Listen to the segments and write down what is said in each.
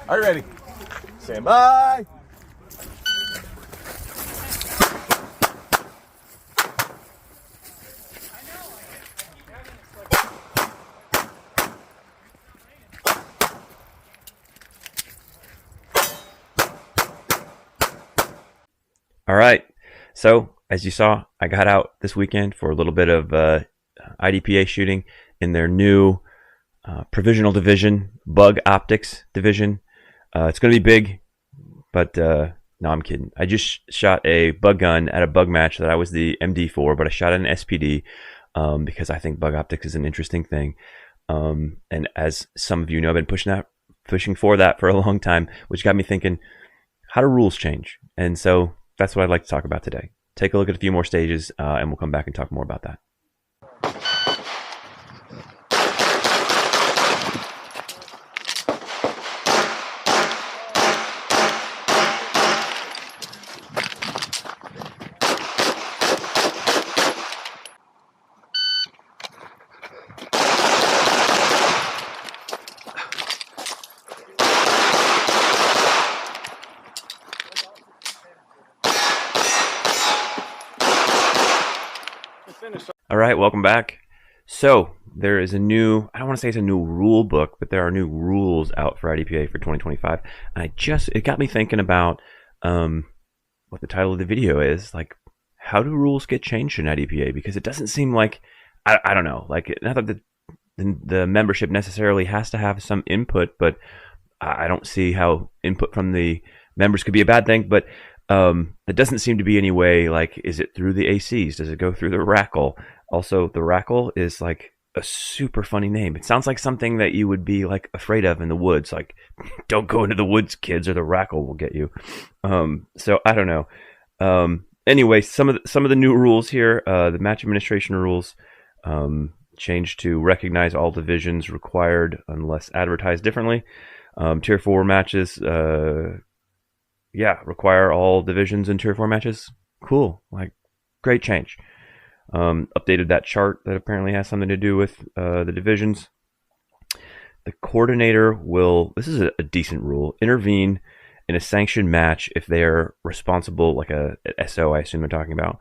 Are you ready? Stand by. All right. So as you saw, I got out this weekend for a little bit of IDPA shooting in their new provisional division, bug optics division. It's going to be big, but no, I'm kidding. I just shot a bug gun at a bug match that I was the MD for, but I shot an SPD because I think bug optics is an interesting thing. And as some of you know, I've been pushing for that for a long time, which got me thinking, how do rules change? And so that's what I'd like to talk about today. Take a look at a few more stages, and we'll come back and talk more about that. All right, welcome back. So there is a new, I don't want to say it's a new rule book, but there are new rules out for IDPA for 2025. And it got me thinking about what the title of the video is, like, how do rules get changed in IDPA? Because it doesn't seem like, I don't know, like, not that the membership necessarily has to have some input, but I don't see how input from the members could be a bad thing. But it doesn't seem to be any way, like, is it through the ACs? Does it go through the RACL? Also, the RACL is like a super funny name. It sounds like something that you would be like afraid of in the woods. Like, don't go into the woods, kids, or the RACL will get you. So I don't know. Anyway, some of the new rules here, the match administration rules, changed to recognize all divisions required unless advertised differently. Tier 4 matches, require all divisions in Tier 4 matches. Cool, like, great change. Updated that chart that apparently has something to do with the divisions. The coordinator will, this is a decent rule, intervene in a sanctioned match if they're responsible, like a SO, I assume they're talking about,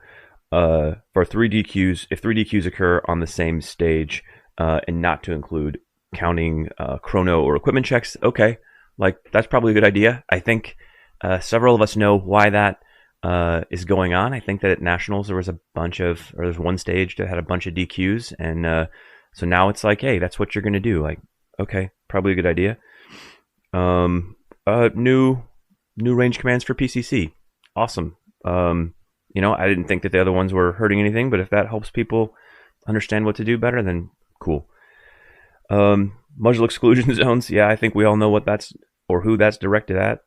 for 3 DQs, if 3 DQs occur on the same stage, and not to include counting chrono or equipment checks. Okay, like, that's probably a good idea. I think several of us know why that is going on. I think that at Nationals there was there's one stage that had a bunch of DQs, and so now it's like, hey, that's what you're going to do. Like, okay, probably a good idea. New range commands for PCC, awesome. You know, I didn't think that the other ones were hurting anything, but if that helps people understand what to do better, then cool. Muzzle exclusion zones, yeah, I think we all know what that's, or who that's directed at.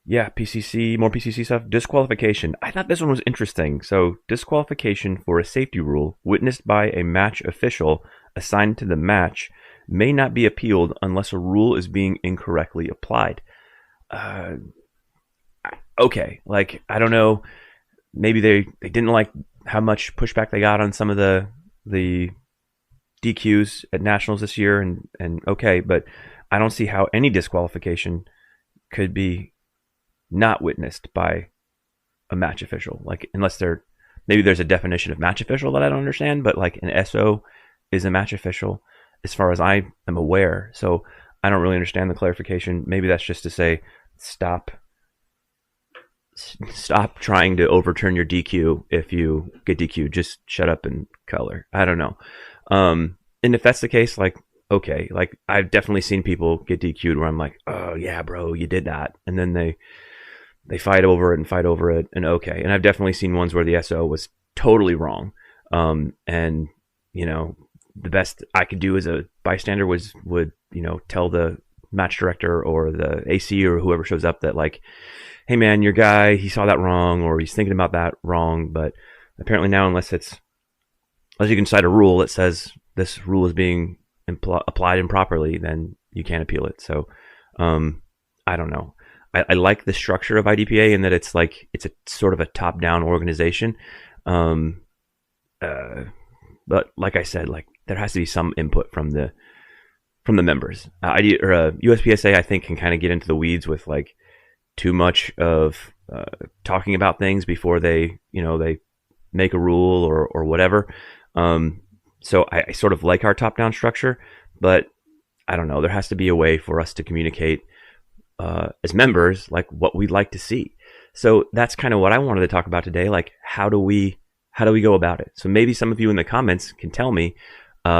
Yeah, PCC, more PCC stuff. Disqualification. I thought this one was interesting. So, disqualification for a safety rule witnessed by a match official assigned to the match may not be appealed unless a rule is being incorrectly applied. Okay, like, I don't know. Maybe they didn't like how much pushback they got on some of the DQs at Nationals this year, and okay, but I don't see how any disqualification could be not witnessed by a match official, like, unless maybe there's a definition of match official that I don't understand, but like an SO is a match official as far as I am aware, so I don't really understand the clarification. Maybe that's just to say stop trying to overturn your DQ. If you get DQ, just shut up and color. I don't know. And if that's the case, like, okay, like, I've definitely seen people get DQ'd where I'm like, oh yeah, bro, you did that, and then they fight over it, and okay. And I've definitely seen ones where the SO was totally wrong. And, you know, the best I could do as a bystander would, you know, tell the match director or the AC or whoever shows up that, like, hey man, your guy, he saw that wrong, or he's thinking about that wrong. But apparently now, unless you can cite a rule that says this rule is being applied improperly, then you can't appeal it. So, I don't know. I like the structure of IDPA in that it's like, it's a sort of a top-down organization. But like I said, like, there has to be some input from the from the members. USPSA, I think, can kind of get into the weeds with like too much of talking about things before they make a rule or whatever. So I sort of like our top-down structure, but I don't know. There has to be a way for us to communicate as members, like what we'd like to see. So that's kind of what I wanted to talk about today. Like, how do we go about it? So maybe some of you in the comments can tell me,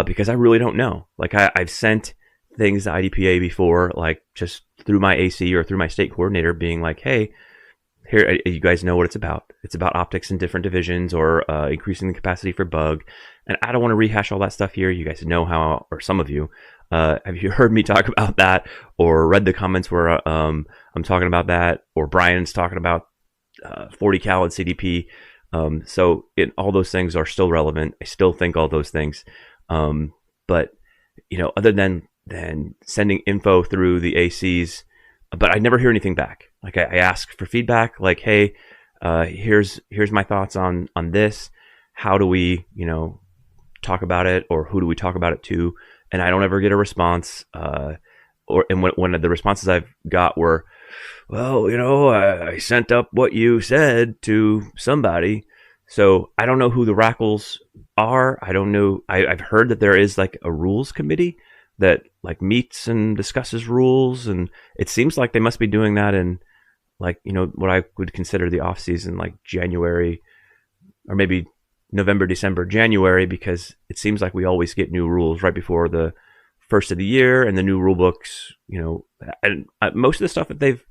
because I really don't know. Like, I've sent things to IDPA before, like just through my AC or through my state coordinator, being like, hey, here, you guys know what it's about. It's about optics in different divisions or increasing the capacity for bug. And I don't want to rehash all that stuff here. You guys know how, or some of you, have you heard me talk about that or read the comments where I'm talking about that, or Brian's talking about 40 cal and CDP. So all those things are still relevant. I still think all those things. But, other than sending info through the ACs, but I never hear anything back. Like, I ask for feedback, like, hey, here's my thoughts on this. How do we, talk about it, or who do we talk about it to? And I don't ever get a response. And when the responses I've got were, well, I sent up what you said to somebody. So I don't know who the Rackles are. I don't know. I've heard that there is like a rules committee that like meets and discusses rules, and it seems like they must be doing that in like, what I would consider the off season, like January, or maybe November, December, January, because it seems like we always get new rules right before the first of the year, and the new rule books, and most of the stuff that they've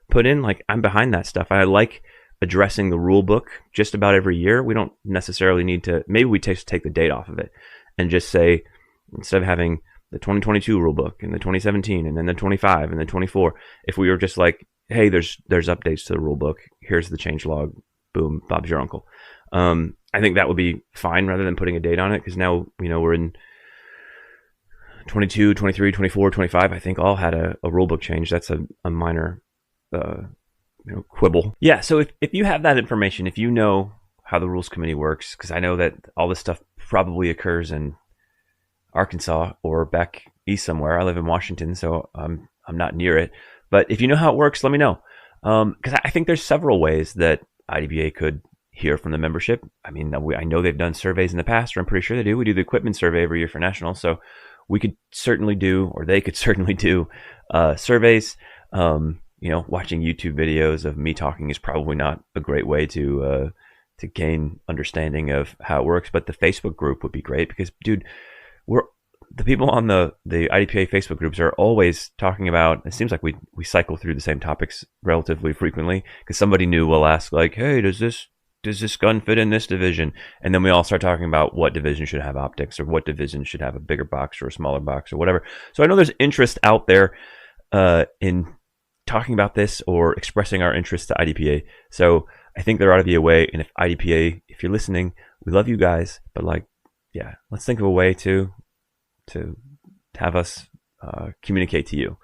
put in, like, I'm behind that stuff. I like addressing the rule book just about every year. We don't necessarily need to, maybe we take the date off of it and just say, instead of having the 2022 rule book and the 2017 and then the 25 and the 24, if we were just like, hey, there's updates to the rule book, here's the change log, boom, Bob's your uncle. I think that would be fine rather than putting a date on it, because now, we're in 22, 23, 24, 25, I think all had a rule book change. That's a minor quibble. Yeah, so if you have that information, if you know how the rules committee works, because I know that all this stuff probably occurs in Arkansas or back east somewhere. I live in Washington, so I'm not near it. But if you know how it works, let me know. Because I think there's several ways that IDPA could hear from the membership. I mean, I know they've done surveys in the past, or I'm pretty sure they do. We do the equipment survey every year for national, so we could certainly do, or they could certainly do, surveys. Watching YouTube videos of me talking is probably not a great way to gain understanding of how it works. But the Facebook group would be great, because, dude, the people on the IDPA Facebook groups are always talking about, it seems like we cycle through the same topics relatively frequently, because somebody new will ask, like, hey, does this gun fit in this division? And then we all start talking about what division should have optics, or what division should have a bigger box or a smaller box or whatever. So I know there's interest out there in talking about this or expressing our interest to IDPA. So I think there ought to be a way. And if IDPA, if you're listening, we love you guys, but like, yeah, let's think of a way to have us communicate to you.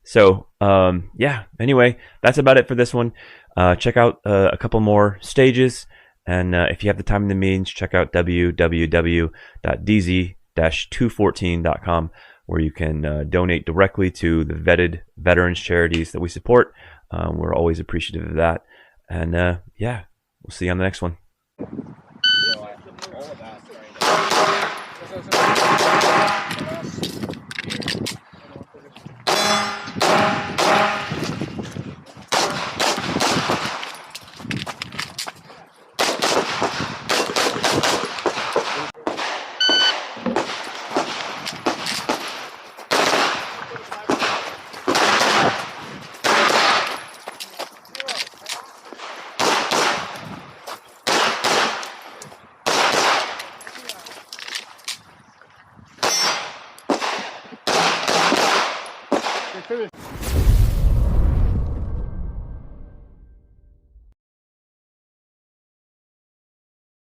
So anyway, that's about it for this one. Check out a couple more stages, and if you have the time and the means, check out www.dz-214.com, where you can donate directly to the vetted veterans charities that we support. We're always appreciative of that. And we'll see you on the next one.